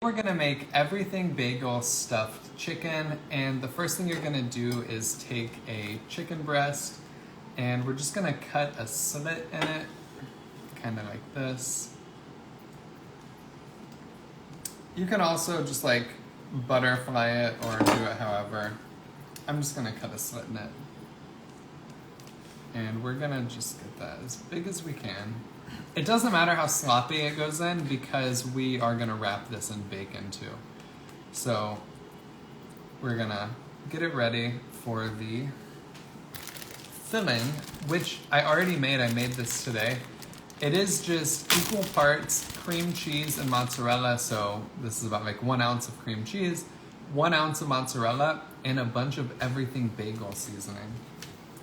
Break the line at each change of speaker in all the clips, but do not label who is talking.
We're gonna make everything bagel stuffed chicken, and the first thing you're gonna do is take a chicken breast and we're just gonna cut a slit in it, kind of like this. You can also just like butterfly it or do it however. I'm just gonna cut a slit in it. And we're gonna just get that as big as we can. It doesn't matter how sloppy it goes in because we are gonna wrap this in bacon too. So we're gonna get it ready for the filling, which I already made. I made this today. It is just equal parts cream cheese and mozzarella. So this is about like 1 ounce of cream cheese, 1 ounce of mozzarella, and a bunch of everything bagel seasoning.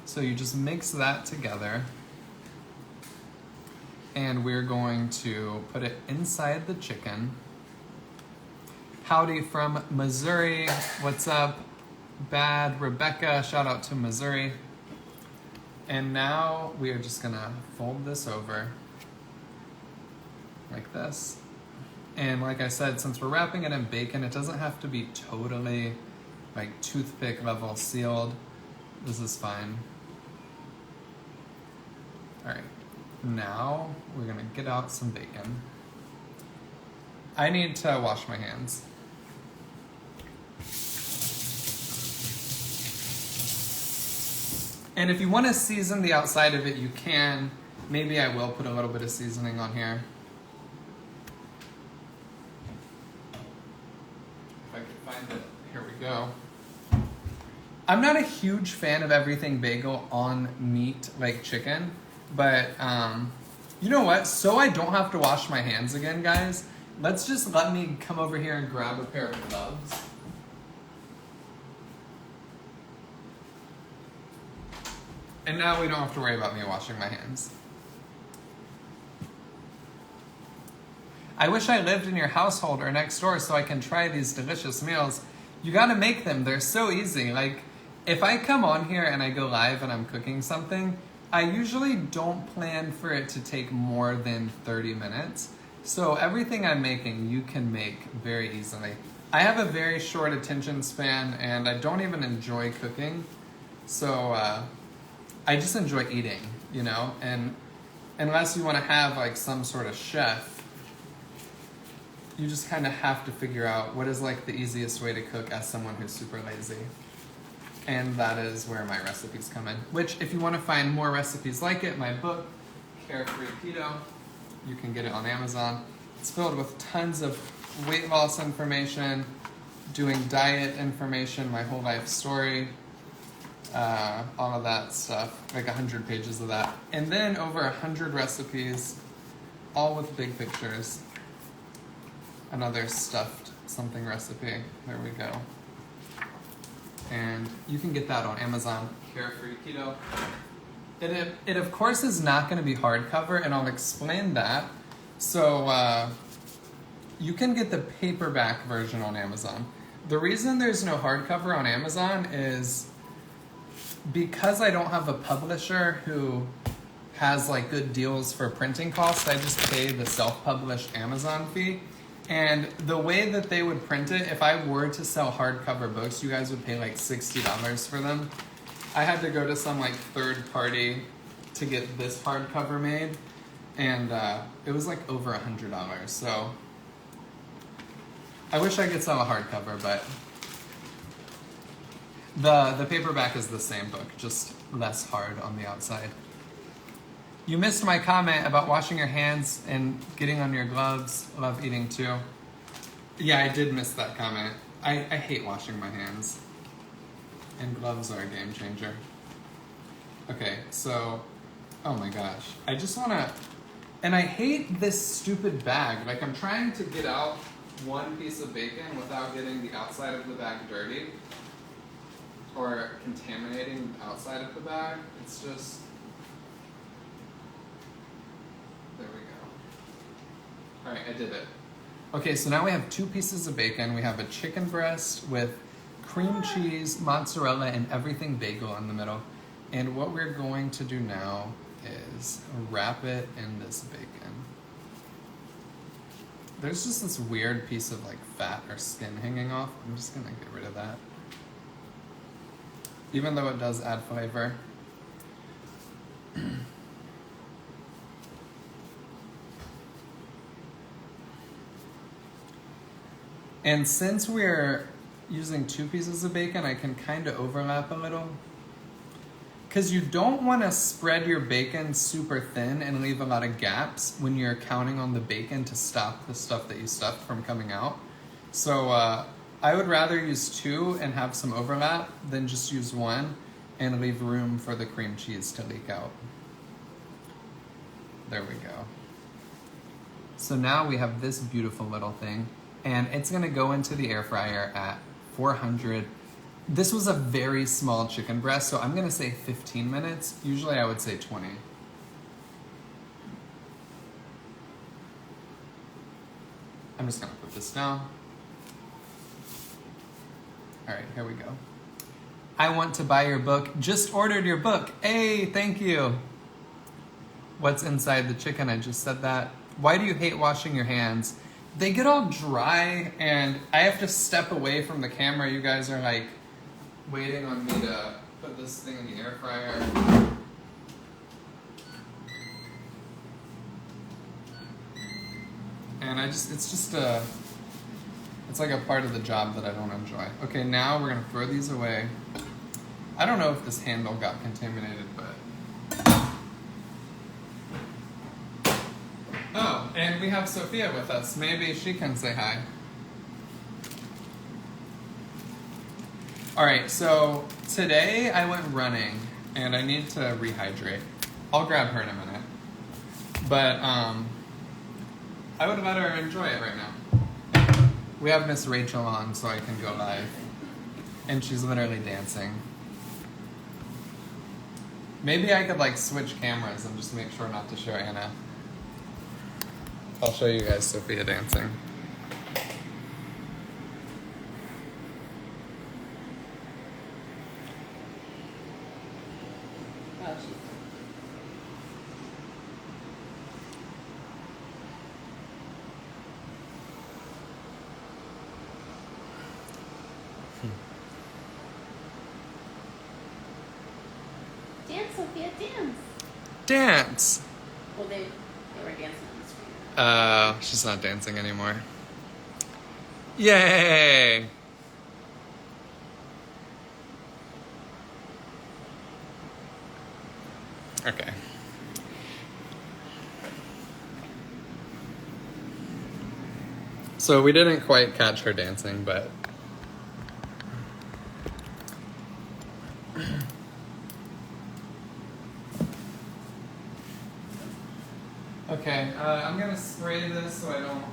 So you just mix that together. And we're going to put it inside the chicken. Howdy from Missouri. What's up? Bad Rebecca. Shout out to Missouri. And now we are just gonna fold this over like this. And like I said, since we're wrapping it in bacon, it doesn't have to be totally like toothpick level sealed. This is fine. All right. Now we're gonna get out some bacon. I need to wash my hands. And if you want to season the outside of it, you can. Maybe I will put a little bit of seasoning on here. If I can find it. Here we go. I'm not a huge fan of everything bagel on meat like chicken. But, you know what? So I don't have to wash my hands again, guys, let me come over here and grab a pair of gloves. And now we don't have to worry about me washing my hands. I wish I lived in your household or next door so I can try these delicious meals. You gotta make them. They're so easy. Like, if I come on here and I go live and I'm cooking something, I usually don't plan for it to take more than 30 minutes. So everything I'm making, you can make very easily. I have a very short attention span and I don't even enjoy cooking. So I just enjoy eating, you know? And unless you want to have like some sort of chef, you just kind of have to figure out what is like the easiest way to cook as someone who's super lazy. And that is where my recipes come in. Which, if you want to find more recipes like it, my book, Carefree Keto, you can get it on Amazon. It's filled with tons of weight loss information, doing diet information, my whole life story, all of that stuff, like 100 pages of that. And then over 100 recipes, all with big pictures. Another stuffed something recipe. There we go. And you can get that on Amazon, Carefree Keto. It of course is not going to be hardcover, and I'll explain that. So you can get the paperback version on Amazon. The reason there's no hardcover on Amazon is because I don't have a publisher who has like good deals for printing costs. I just pay the self-published Amazon fee. And the way that they would print it, if I were to sell hardcover books, you guys would pay like $60 for them. I had to go to some like third party to get this hardcover made, and it was like over $100. So I wish I could sell a hardcover, but the paperback is the same book, just less hard on the outside. You missed my comment about washing your hands and getting on your gloves. Love eating too. Yeah, I did miss that comment. I hate washing my hands. And gloves are a game changer. Okay, so, oh my gosh. I just wanna, and I hate this stupid bag. Like, I'm trying to get out one piece of bacon without getting the outside of the bag dirty or contaminating the outside of the bag. It's just, there we go. All right, I did it. Okay, so now we have 2 pieces of bacon. We have a chicken breast with cream cheese, mozzarella, and everything bagel in the middle. And what we're going to do now is wrap it in this bacon. There's just this weird piece of like fat or skin hanging off. I'm just gonna get rid of that. Even though it does add flavor. And since we're using 2 pieces of bacon, I can kind of overlap a little. Because you don't want to spread your bacon super thin and leave a lot of gaps when you're counting on the bacon to stop the stuff that you stuffed from coming out. So I would rather use 2 and have some overlap than just use 1 and leave room for the cream cheese to leak out. There we go. So now we have this beautiful little thing, and it's gonna go into the air fryer at 400. This was a very small chicken breast, so I'm gonna say 15 minutes. Usually I would say 20. I'm just gonna put this down. All right, here we go. I want to buy your book. Just ordered your book. Hey, thank you. What's inside the chicken? I just said that. Why do you hate washing your hands? They get all dry and I have to step away from the camera. You guys are like waiting on me to put this thing in the air fryer. And it's like a part of the job that I don't enjoy. Okay, now we're gonna throw these away. I don't know if this handle got contaminated, but. Oh, and we have Sophia with us. Maybe she can say hi. All right, so today I went running and I need to rehydrate. I'll grab her in a minute. But I would let her enjoy it right now. We have Miss Rachel on so I can go live. And she's literally dancing. Maybe I could like switch cameras and just make sure not to show Anna. I'll show you guys Sophia dancing.
Dance, Sophia, dance.
Dance.
Well, they were dancing on the screen.
She's not dancing anymore. Yay! Okay. So we didn't quite catch her dancing, but okay, I'm gonna spray this so I don't.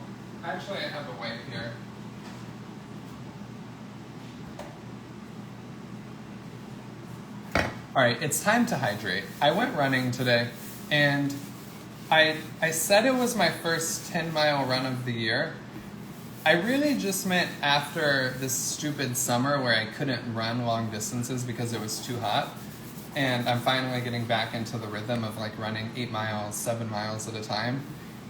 Actually, I have a wipe here. All right, it's time to hydrate. I went running today, and I said it was my first 10-mile run of the year. I really just meant after this stupid summer where I couldn't run long distances because it was too hot. And I'm finally getting back into the rhythm of like running 8 miles, 7 miles at a time.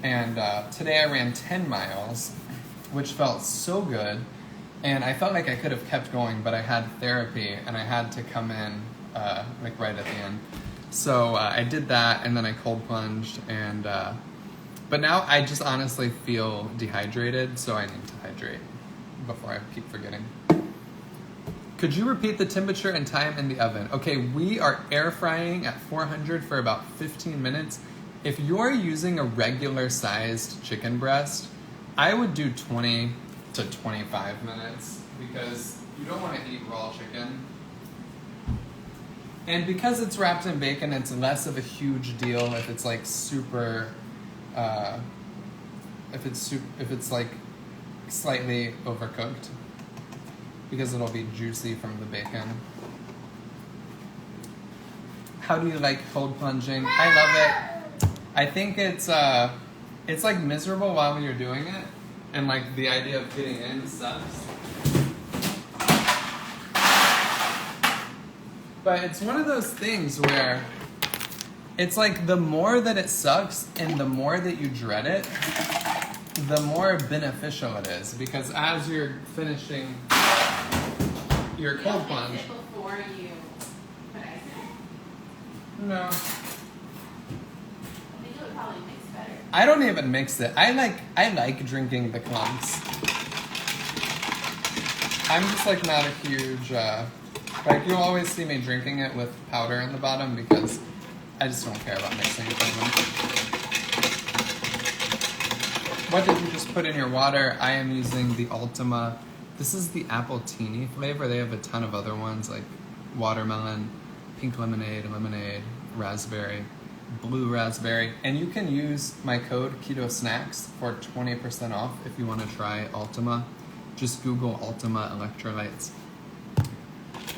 And today I ran 10 miles, which felt so good. And I felt like I could have kept going, but I had therapy and I had to come in like right at the end. So I did that and then I cold plunged and but now I just honestly feel dehydrated, so I need to hydrate before I keep forgetting. Could you repeat the temperature and time in the oven? Okay, we are air frying at 400 for about 15 minutes. If you're using a regular sized chicken breast, I would do 20 to 25 minutes because you don't want to eat raw chicken. And because it's wrapped in bacon, it's less of a huge deal if it's like super, if it's like slightly overcooked, because it'll be juicy from the bacon. How do you like cold plunging? I love it. I think it's like miserable while you're doing it, and like the idea of getting in sucks. But it's one of those things where it's like the more that it sucks and the more that you dread it, the more beneficial it is, because as you're finishing your cold plunge.
Mix it before you put ice in?
No.
I think it would probably mix better.
I don't even mix it. I like drinking the clumps. I'm just like not a huge like you'll always see me drinking it with powder in the bottom because I just don't care about mixing it. What did you just put in your water? I am using the Ultima. This is the apple teeny flavor. They have a ton of other ones like watermelon, pink lemonade, raspberry, blue raspberry. And you can use my code Keto Snacks for 20% off if you want to try Ultima. Just Google Ultima electrolytes.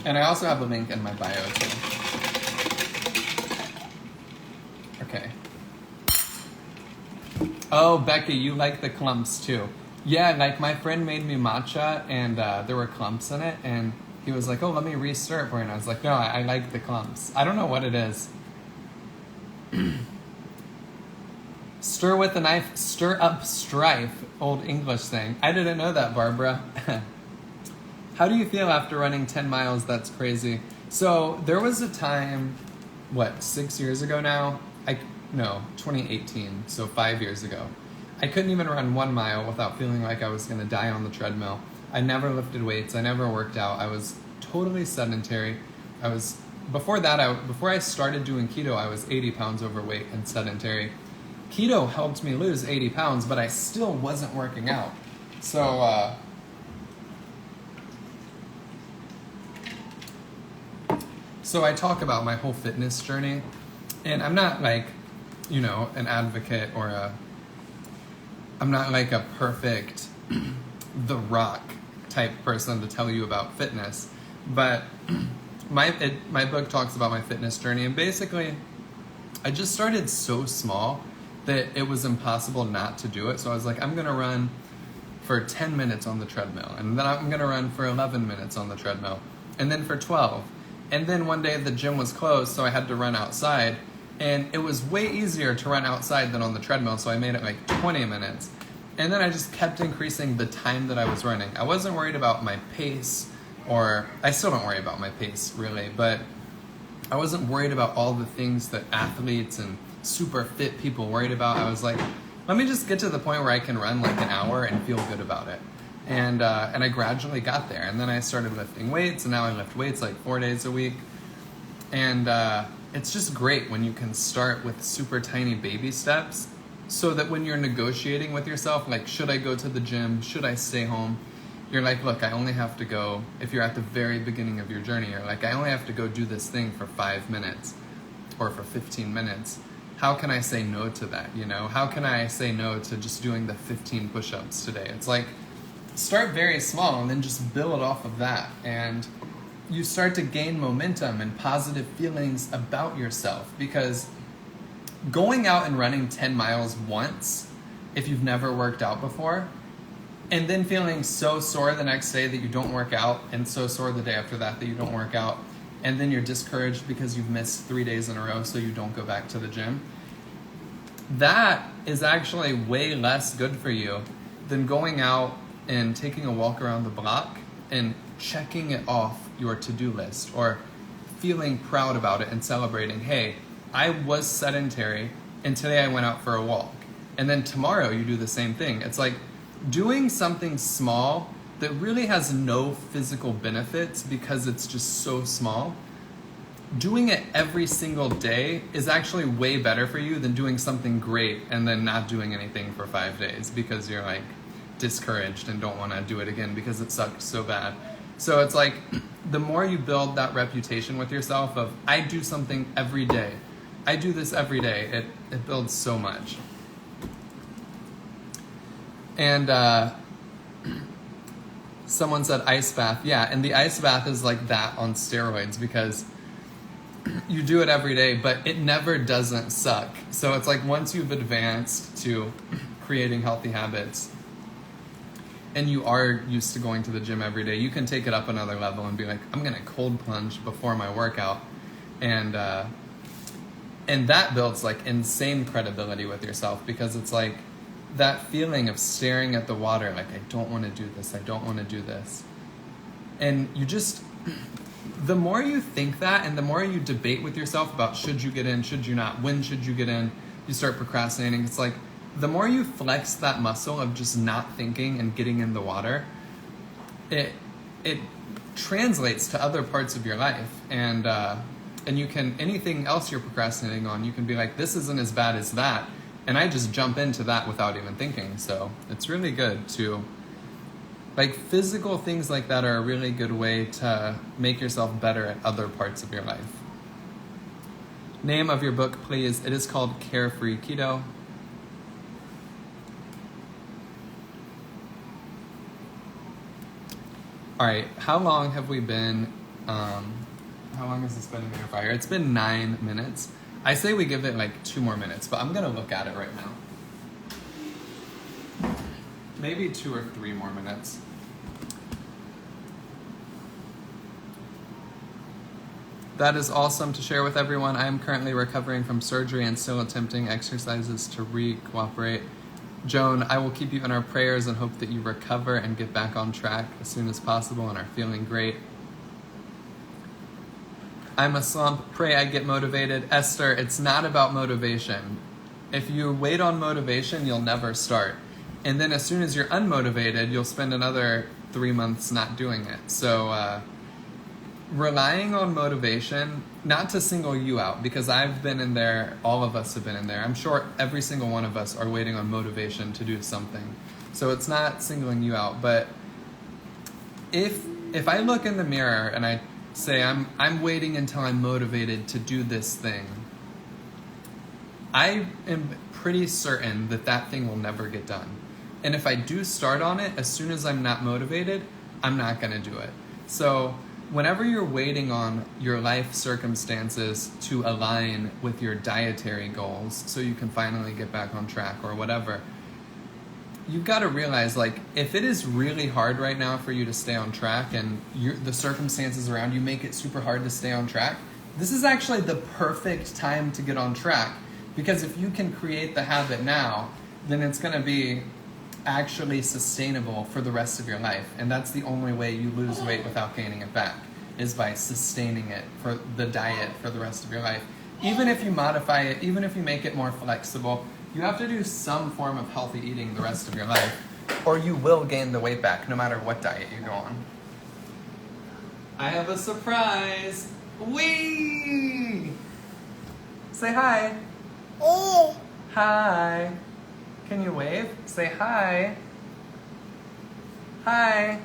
And I also have a link in my bio too. Okay. Oh, Becky, you like the clumps too. Yeah, like my friend made me matcha and there were clumps in it and he was like, oh, let me re-stir it for you. And I was like, no, I like the clumps. I don't know what it is. Stir with a knife, stir up strife, old English thing. I didn't know that, Barbara. How do you feel after running 10 miles? That's crazy. So there was a time, 6 years ago now? 2018, so 5 years ago. I couldn't even run 1 mile without feeling like I was going to die on the treadmill. I never lifted weights. I never worked out. I was totally sedentary. Before I started doing keto, I was 80 pounds overweight and sedentary. Keto helped me lose 80 pounds, but I still wasn't working out. So I talk about my whole fitness journey, and I'm not like, an advocate or I'm not like a perfect The Rock type person to tell you about fitness, but my book talks about my fitness journey, and basically I just started so small that it was impossible not to do it. So I was like, I'm gonna run for 10 minutes on the treadmill, and then I'm gonna run for 11 minutes on the treadmill, and then for 12. And then one day the gym was closed, so I had to run outside, and it was way easier to run outside than on the treadmill, so I made it like 20 minutes. And then I just kept increasing the time that I was running. I wasn't worried about my pace, or I still don't worry about my pace really, but I wasn't worried about all the things that athletes and super fit people worried about. I was like, let me just get to the point where I can run like an hour and feel good about it. And I gradually got there. And then I started lifting weights, and now I lift weights like 4 days a week. And it's just great when you can start with super tiny baby steps, so that when you're negotiating with yourself, like, should I go to the gym? Should I stay home? You're like, look, I only have to go, if you're at the very beginning of your journey, you're like, I only have to go do this thing for 5 minutes or for 15 minutes. How can I say no to that, How can I say no to just doing the 15 push-ups today? It's like, start very small and then just build off of that. And you start to gain momentum and positive feelings about yourself, because going out and running 10 miles once, if you've never worked out before, and then feeling so sore the next day that you don't work out, and so sore the day after that you don't work out, and then you're discouraged because you've missed 3 days in a row so you don't go back to the gym, that is actually way less good for you than going out and taking a walk around the block and checking it off your to-do list, or feeling proud about it and celebrating, hey, I was sedentary and today I went out for a walk. And then tomorrow you do the same thing. It's like doing something small that really has no physical benefits because it's just so small. Doing it every single day is actually way better for you than doing something great and then not doing anything for 5 days because you're like discouraged and don't want to do it again because it sucked so bad. So it's like, the more you build that reputation with yourself of, I do something every day, I do this every day, it builds so much. And someone said ice bath. Yeah, and the ice bath is like that on steroids, because you do it every day, but it never doesn't suck. So it's like, once you've advanced to creating healthy habits and you are used to going to the gym every day, you can take it up another level and be like, I'm gonna cold plunge before my workout. And that builds like insane credibility with yourself, because it's like, that feeling of staring at the water, like, I don't want to do this, I don't want to do this. And you just, the more you think that and the more you debate with yourself about should you get in, should you not, when should you get in, you start procrastinating. It's like, the more you flex that muscle of just not thinking and getting in the water, it translates to other parts of your life. And you can, anything else you're procrastinating on, you can be like, this isn't as bad as that. And I just jump into that without even thinking. So it's really good to, like, physical things like that are a really good way to make yourself better at other parts of your life. Name of your book, please. It is called Carefree Keto. All right, how long have we been, how long has this been in your fire? It's been 9 minutes. I say we give it like 2 more minutes, but I'm gonna look at it right now. Maybe 2 or 3 more minutes. That is awesome to share with everyone. I am currently recovering from surgery and still attempting exercises to re-cooperate. Joan, I will keep you in our prayers and hope that you recover and get back on track as soon as possible and are feeling great. I'm a slump. Pray I get motivated. Esther, it's not about motivation. If you wait on motivation, you'll never start. And then as soon as you're unmotivated, you'll spend another 3 months not doing it. So relying on motivation, not to single you out, because I've been in there, all of us have been in there. I'm sure every single one of us are waiting on motivation to do something. So it's not singling you out. But if I look in the mirror and I say I'm waiting until I'm motivated to do this thing, I am pretty certain that that thing will never get done. And if I do start on it, as soon as I'm not motivated, I'm not going to do it. So whenever you're waiting on your life circumstances to align with your dietary goals so you can finally get back on track or whatever, you've got to realize, like, if it is really hard right now for you to stay on track and the circumstances around you make it super hard to stay on track, this is actually the perfect time to get on track. Because if you can create the habit now, then it's going to be actually sustainable for the rest of your life. And that's the only way you lose weight without gaining it back, is by sustaining it for the diet for the rest of your life. Even if you modify it, even if you make it more flexible, you have to do some form of healthy eating the rest of your life, or you will gain the weight back no matter what diet you go on. I have a surprise. Wee! Say hi. Hi. Can you wave? Say hi. Hi.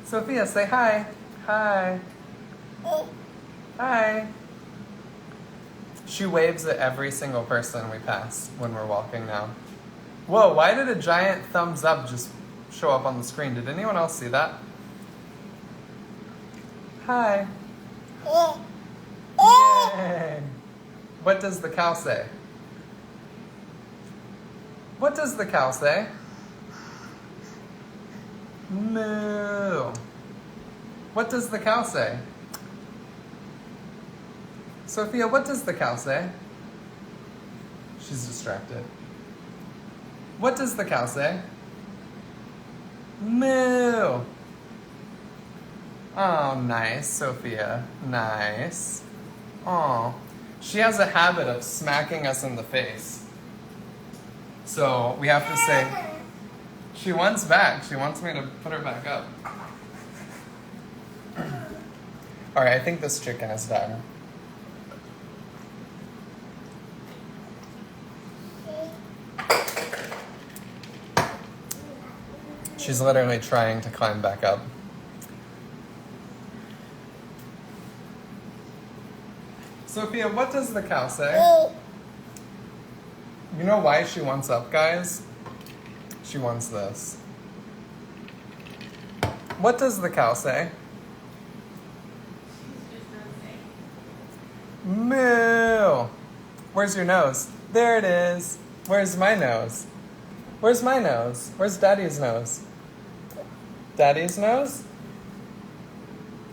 Sophia, say hi. Hi. Hi. She waves at every single person we pass when we're walking now. Whoa, why did a giant thumbs up just show up on the screen? Did anyone else see that? Hi. Yay. What does the cow say? What does the cow say? Moo. What does the cow say? Sophia, what does the cow say? She's distracted. What does the cow say? Moo. Oh, nice, Sophia. Nice. Oh, she has a habit of smacking us in the face. So we have to say, she wants back. She wants me to put her back up. All right, I think this chicken is done. She's literally trying to climb back up. Sophia, what does the cow say? You know why she wants up, guys? She wants this. What does the cow say? Moo. Where's your nose? There it is. Where's my nose? Where's my nose? Where's Daddy's nose? Daddy's nose?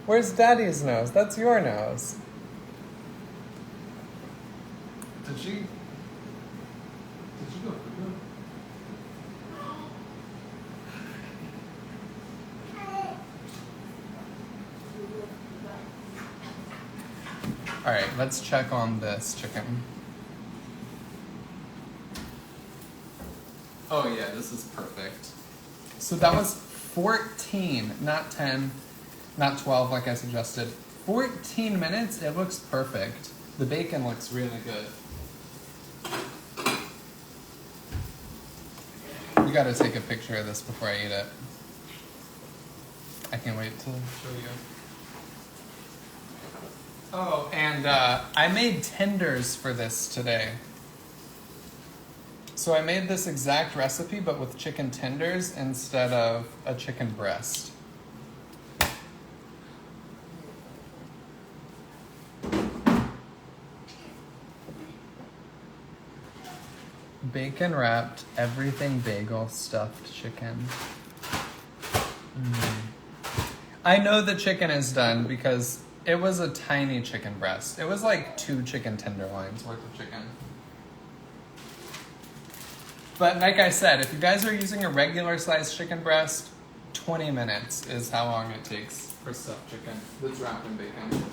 Where's Daddy's nose? That's your nose. Did she go? All right, let's check on this chicken. Oh yeah, this is perfect. So that was 14, not 10, not 12 like I suggested. 14 minutes, it looks perfect. The bacon looks really good. We gotta take a picture of this before I eat it. I can't wait to show you. Oh, and I made tenders for this today. So I made this exact recipe, but with chicken tenders instead of a chicken breast. Bacon wrapped everything bagel stuffed chicken. I know the chicken is done because it was a tiny chicken breast. It was like 2 chicken tenderloins worth of chicken. But like I said, if you guys are using a regular sized chicken breast, 20 minutes is how long it takes for stuffed chicken that's wrapped in bacon.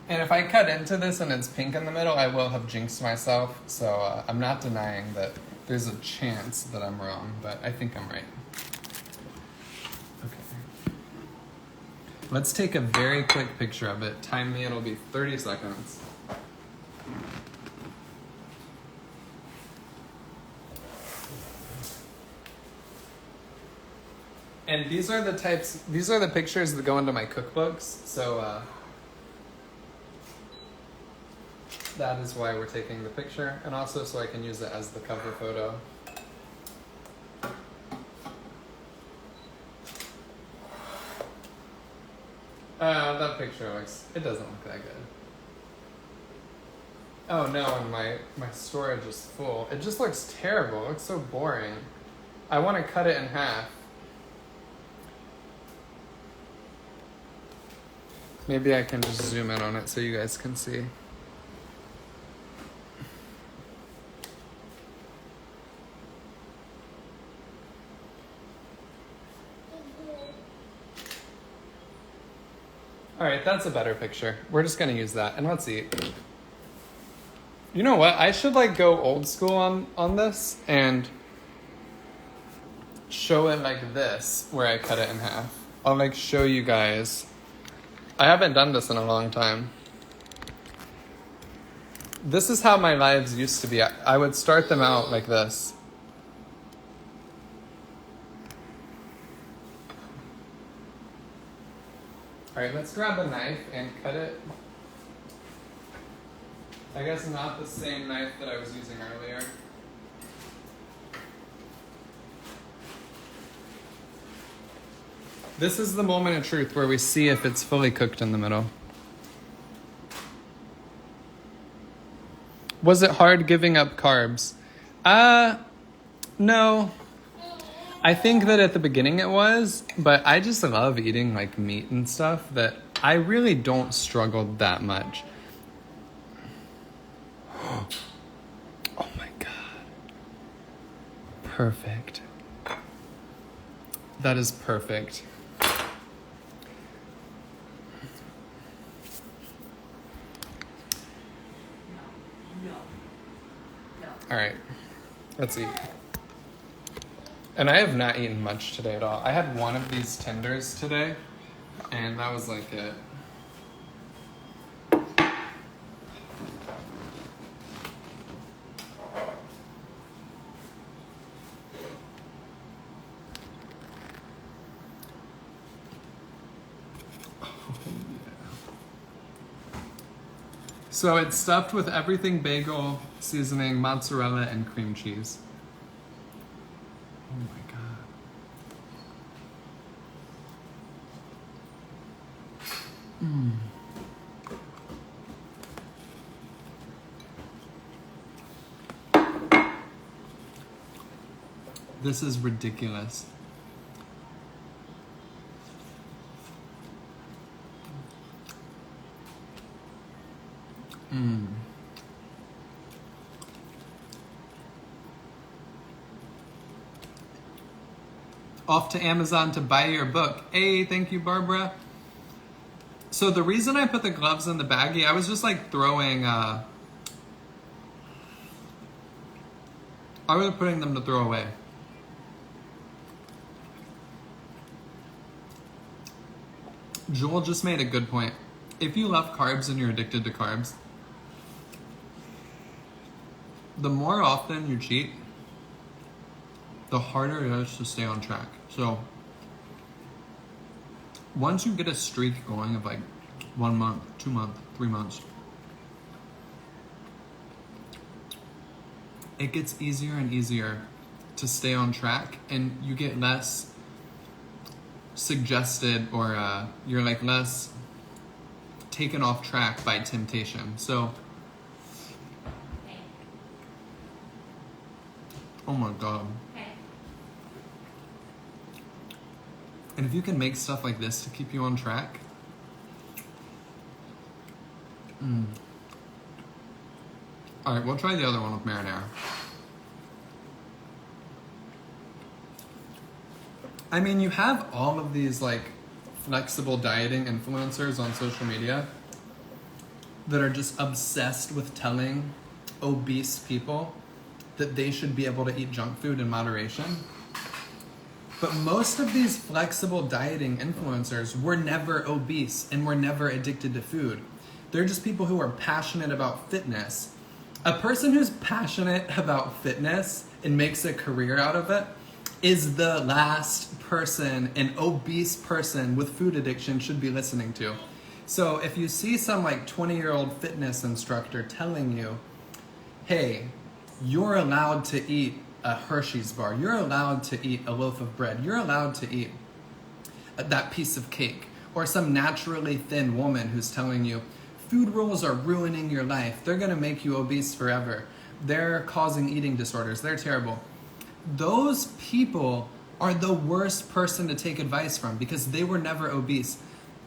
And if I cut into this and it's pink in the middle, I will have jinxed myself. So I'm not denying that there's a chance that I'm wrong, but I think I'm right. Okay. Let's take a very quick picture of it. Time me, it'll be 30 seconds. And these are the pictures that go into my cookbooks. So that is why we're taking the picture, and also so I can use it as the cover photo. That picture it doesn't look that good. Oh no, and my storage is full. It just looks terrible. It looks so boring. I want to cut it in half. Maybe I can just zoom in on it so you guys can see. All right, that's a better picture. We're just gonna use that, and let's eat. You know what? I should go old school on this and show it like this, where I cut it in half. I'll show you guys. I haven't done this in a long time. This is how my lives used to be. I would start them out like this. All right, let's grab a knife and cut it. I guess not the same knife that I was using earlier. This is the moment of truth where we see if it's fully cooked in the middle. Was it hard giving up carbs? No. I think that at the beginning it was, but I just love eating meat and stuff that I really don't struggle that much. Oh my God. Perfect. That is perfect. All right, let's eat. And I have not eaten much today at all. I had one of these tenders today, and that was it. So it's stuffed with everything bagel, seasoning, mozzarella, and cream cheese. Oh my God. This is ridiculous. Off to Amazon to buy your book. Hey, thank you, Barbara. So the reason I put the gloves in the baggie, I was just like throwing, I was putting them to throw away. Joel just made a good point. If you love carbs and you're addicted to carbs, the more often you cheat, the harder it is to stay on track. So once you get a streak going of like 1 month, 2 months, 3 months, it gets easier and easier to stay on track, and you get less suggested, or you're like less taken off track by temptation. So, oh my God. And if you can make stuff like this to keep you on track, all right, we'll try the other one with marinara. I mean, you have all of these like flexible dieting influencers on social media that are just obsessed with telling obese people that they should be able to eat junk food in moderation. But most of these flexible dieting influencers were never obese and were never addicted to food. They're just people who are passionate about fitness. A person who's passionate about fitness and makes a career out of it is the last person an obese person with food addiction should be listening to. So if you see some like 20-year-old fitness instructor telling you, hey, you're allowed to eat a Hershey's bar, you're allowed to eat a loaf of bread, you're allowed to eat that piece of cake, or some naturally thin woman who's telling you food rules are ruining your life, they're gonna make you obese forever, they're causing eating disorders, they're terrible. Those people are the worst person to take advice from because they were never obese.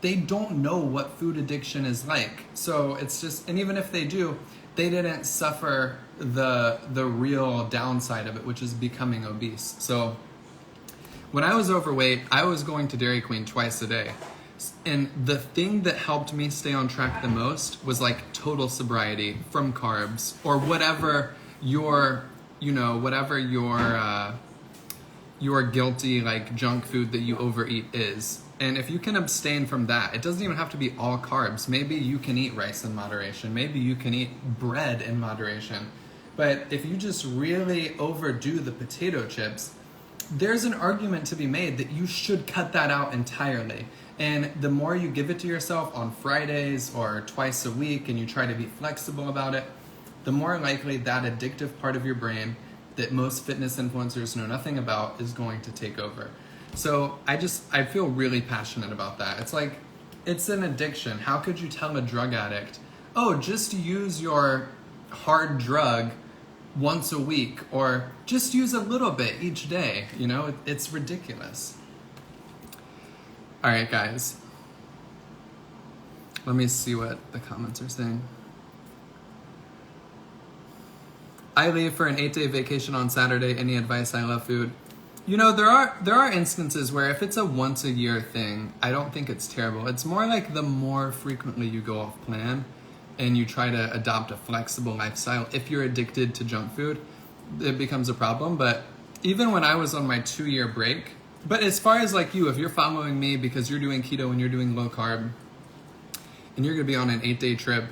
They don't know what food addiction is like. So it's just, and even if they do, they didn't suffer the real downside of it, which is becoming obese. So when I was overweight, I was going to Dairy Queen twice a day. And the thing that helped me stay on track the most was like total sobriety from carbs, or whatever your guilty like junk food that you overeat is. And if you can abstain from that, it doesn't even have to be all carbs. Maybe you can eat rice in moderation. Maybe you can eat bread in moderation. But if you just really overdo the potato chips, there's an argument to be made that you should cut that out entirely. And the more you give it to yourself on Fridays or twice a week and you try to be flexible about it, the more likely that addictive part of your brain that most fitness influencers know nothing about is going to take over. So I feel really passionate about that. It's like, it's an addiction. How could you tell a drug addict, oh, just use your hard drug once a week, or just use a little bit each day? You know, it's ridiculous. All right, guys. Let me see what the comments are saying. I leave for an 8-day vacation on Saturday. Any advice? I love food. You know, there are instances where if it's a once a year thing, I don't think it's terrible. It's more like the more frequently you go off plan and you try to adopt a flexible lifestyle, if you're addicted to junk food, it becomes a problem. But even when I was on my 2-year break, but as far as like you, if you're following me because you're doing keto and you're doing low carb and you're gonna be on an 8-day trip,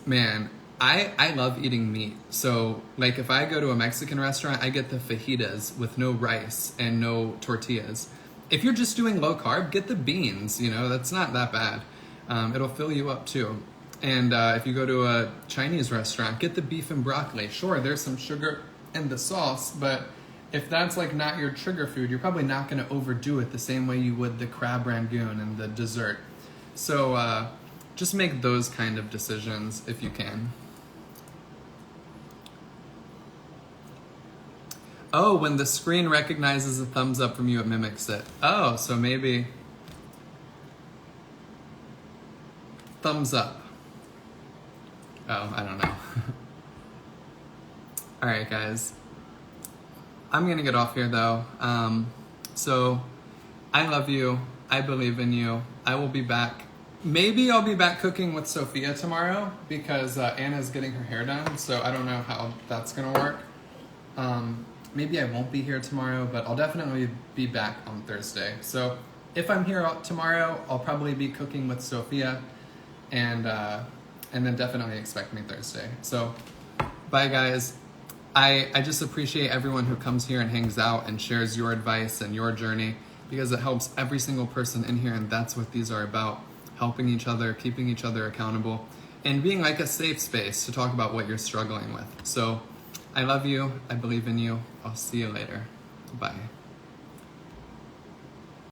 man, I love eating meat. So like if I go to a Mexican restaurant, I get the fajitas with no rice and no tortillas. If you're just doing low carb, get the beans, you know, that's not that bad. It'll fill you up too. And if you go to a Chinese restaurant, get the beef and broccoli. Sure, there's some sugar in the sauce, but if that's like not your trigger food, you're probably not gonna overdo it the same way you would the crab rangoon and the dessert. So just make those kind of decisions if you can. Oh, when the screen recognizes a thumbs up from you, it mimics it. Oh, so maybe thumbs up. Oh, I don't know. All right, guys. I'm gonna get off here though. So I love you. I believe in you. I will be back Maybe I'll be back cooking with Sophia tomorrow because Anna's getting her hair done, so I don't know how that's gonna work. Maybe I won't be here tomorrow, but I'll definitely be back on Thursday. So if I'm here tomorrow, I'll probably be cooking with Sophia, and then definitely expect me Thursday. So bye guys. I just appreciate everyone who comes here and hangs out and shares your advice and your journey, because it helps every single person in here, and that's what these are about. Helping each other, keeping each other accountable, and being like a safe space to talk about what you're struggling with. So I love you. I believe in you. I'll see you later. Bye.